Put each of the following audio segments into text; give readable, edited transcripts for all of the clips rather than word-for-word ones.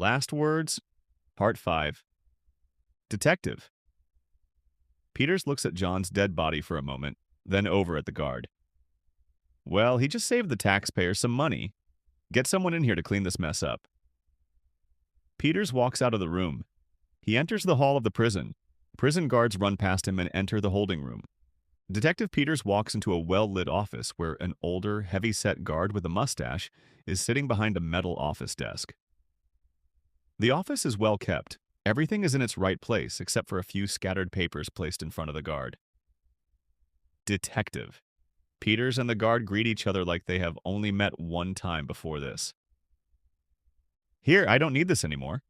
Last words, Part 5. Detective. Peters looks at John's dead body for a moment, then over at the guard. Well, he just saved the taxpayers some money. Get someone in here to clean this mess up. Peters walks out of the room. He enters the hall of the prison. Prison guards run past him and enter the holding room. Detective Peters walks into a well-lit office where an older, heavy-set guard with a mustache is sitting behind a metal office desk. The office is well kept. Everything is in its right place except for a few scattered papers placed in front of the guard. Detective. Peters and the guard greet each other like they have only met one time before this. Here, I don't need this anymore.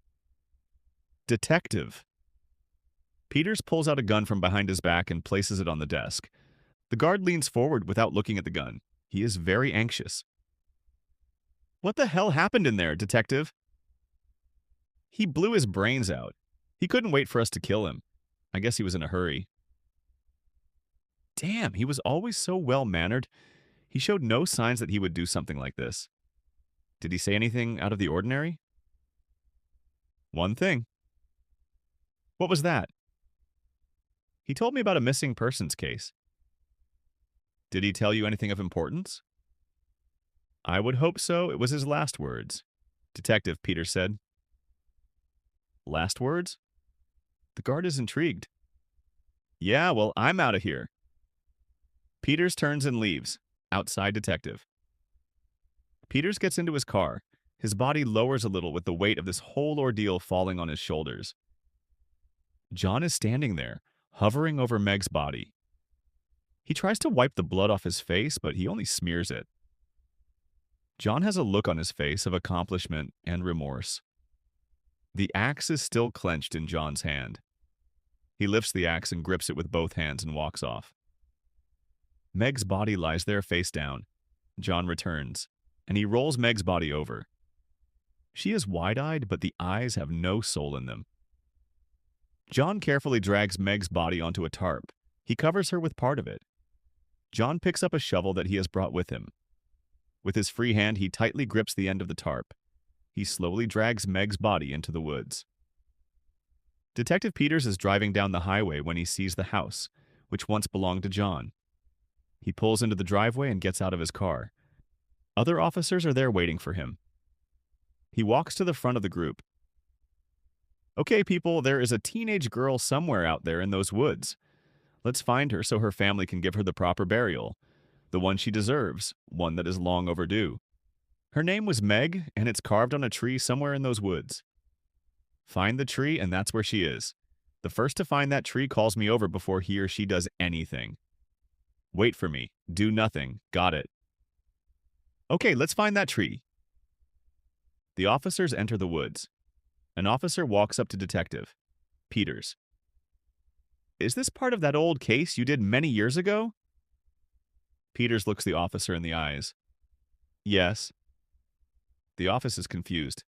Detective. Peters pulls out a gun from behind his back and places it on the desk. The guard leans forward without looking at the gun. He is very anxious. What the hell happened in there, Detective? He blew his brains out. He couldn't wait for us to kill him. I guess he was in a hurry. Damn, he was always so well-mannered. He showed no signs that he would do something like this. Did he say anything out of the ordinary? One thing. What was that? He told me about a missing persons case. Did he tell you anything of importance? I would hope so. It was his last words. Detective, Peters said. Last words? The guard is intrigued. Yeah, well, I'm out of here. Peters turns and leaves. Outside, Detective. Peters gets into his car. His body lowers a little with the weight of this whole ordeal falling on his shoulders. John is standing there, hovering over Meg's body. He tries to wipe the blood off his face, but he only smears it. John has a look on his face of accomplishment and remorse. The axe is still clenched in John's hand. He lifts the axe and grips it with both hands and walks off. Meg's body lies there face down. John returns, and he rolls Meg's body over. She is wide-eyed, but the eyes have no soul in them. John carefully drags Meg's body onto a tarp. He covers her with part of it. John picks up a shovel that he has brought with him. With his free hand, he tightly grips the end of the tarp. He slowly drags Meg's body into the woods. Detective Peters is driving down the highway when he sees the house, which once belonged to John. He pulls into the driveway and gets out of his car. Other officers are there waiting for him. He walks to the front of the group. Okay, people, there is a teenage girl somewhere out there in those woods. Let's find her so her family can give her the proper burial, the one she deserves, one that is long overdue. Her name was Meg, and it's carved on a tree somewhere in those woods. Find the tree, and that's where she is. The first to find that tree calls me over before he or she does anything. Wait for me. Do nothing. Got it. Okay, let's find that tree. The officers enter the woods. An officer walks up to Detective Peters. Is this part of that old case you did many years ago? Peters looks the officer in the eyes. Yes. The officer is confused.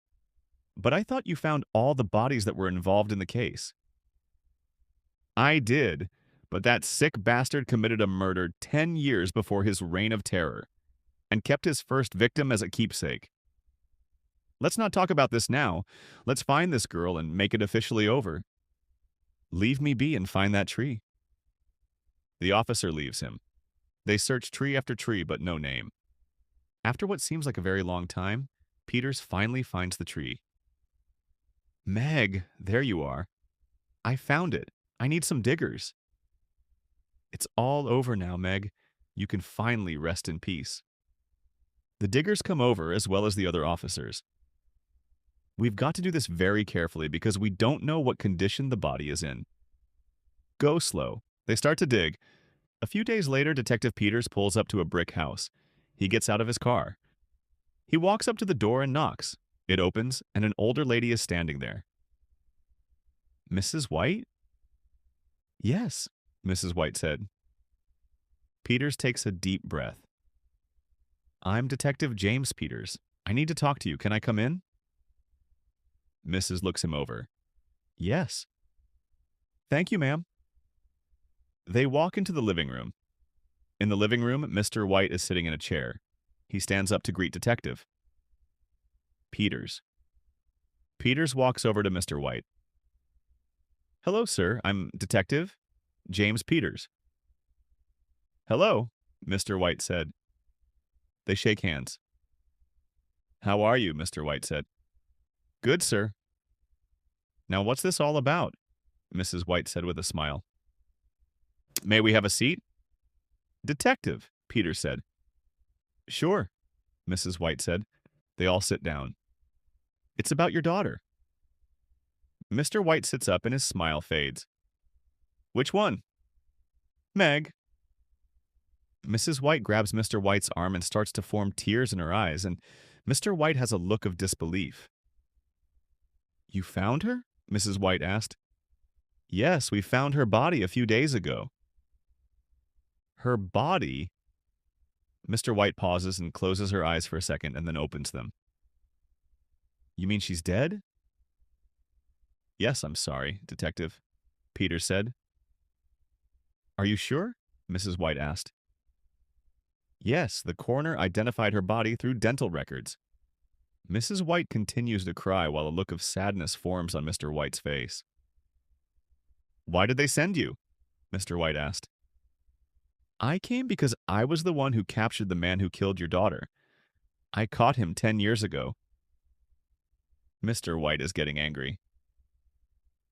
But I thought you found all the bodies that were involved in the case. I did, but that sick bastard committed a murder 10 years before his reign of terror, and kept his first victim as a keepsake. Let's not talk about this now. Let's find this girl and make it officially over. Leave me be and find that tree. The officer leaves him. They search tree after tree, but no name. After what seems like a very long time, Peters finally finds the tree. Meg, there you are. I found it. I need some diggers. It's all over now, Meg. You can finally rest in peace. The diggers come over, as well as the other officers. We've got to do this very carefully because we don't know what condition the body is in. Go slow. They start to dig. A few days later, Detective Peters pulls up to a brick house. He gets out of his car. He walks up to the door and knocks. It opens, and an older lady is standing there. Mrs. White? Yes, Mrs. White said. Peters takes a deep breath. I'm Detective James Peters. I need to talk to you. Can I come in? Mrs. looks him over. Yes. Thank you, ma'am. They walk into the living room. In the living room, Mr. White is sitting in a chair. He stands up to greet Detective Peters. Peters walks over to Mr. White. Hello, sir. I'm Detective James Peters. Hello, Mr. White said. They shake hands. How are you? Mr. White said. Good, sir. Now, what's this all about? Mrs. White said with a smile. May we have a seat? Detective, Peters said. Sure, Mrs. White said. They all sit down. It's about your daughter. Mr. White sits up and his smile fades. Which one? Meg. Mrs. White grabs Mr. White's arm and starts to form tears in her eyes, and Mr. White has a look of disbelief. You found her? Mrs. White asked. Yes, we found her body a few days ago. Her body? Mr. White pauses and closes her eyes for a second and then opens them. You mean she's dead? Yes, I'm sorry, Detective, Peters said. Are you sure? Mrs. White asked. Yes, the coroner identified her body through dental records. Mrs. White continues to cry while a look of sadness forms on Mr. White's face. Why did they send you? Mr. White asked. I came because I was the one who captured the man who killed your daughter. I caught him 10 years ago. Mr. White is getting angry.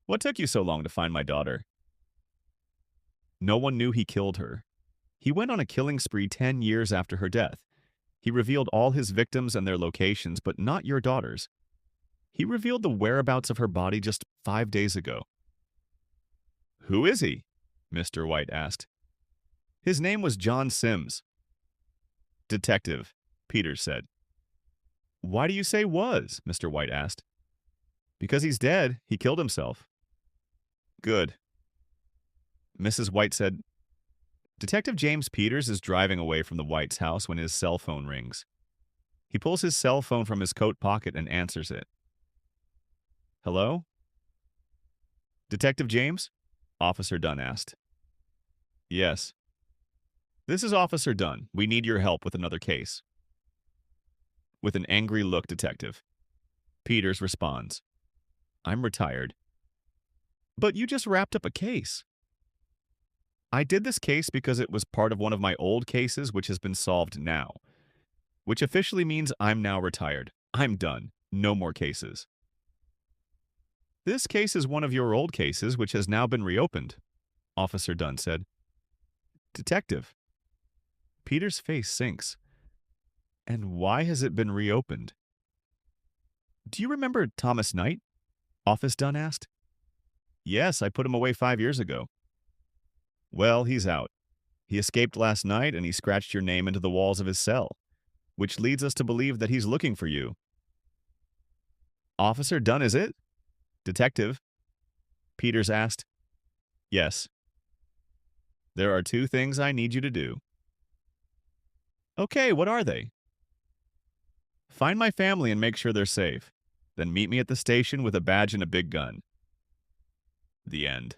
What took you so long to find my daughter? No one knew he killed her. He went on a killing spree 10 years after her death. He revealed all his victims and their locations, but not your daughter's. He revealed the whereabouts of her body just 5 days ago. Who is he? Mr. White asked. His name was John Sims. Detective, Peters said. Why do you say was? Mr. White asked. Because he's dead. He killed himself. Good. Mrs. White said, Detective James Peters is driving away from the White's house when his cell phone rings. He pulls his cell phone from his coat pocket and answers it. Hello? Detective James? Officer Dunn asked. Yes. This is Officer Dunn. We need your help with another case. With an angry look, Detective. Peters responds. I'm retired. But you just wrapped up a case. I did this case because it was part of one of my old cases which has been solved now, which officially means I'm now retired. I'm done. No more cases. This case is one of your old cases which has now been reopened, Officer Dunn said. Detective. Peter's face sinks. And why has it been reopened? Do you remember Thomas Knight? Officer Dunn asked. Yes, I put him away 5 years ago. Well, he's out. He escaped last night and he scratched your name into the walls of his cell, which leads us to believe that he's looking for you. Officer Dunn, is it? Detective. Peters asked. Yes. There are 2 things I need you to do. Okay, what are they? Find my family and make sure they're safe. Then meet me at the station with a badge and a big gun. The end.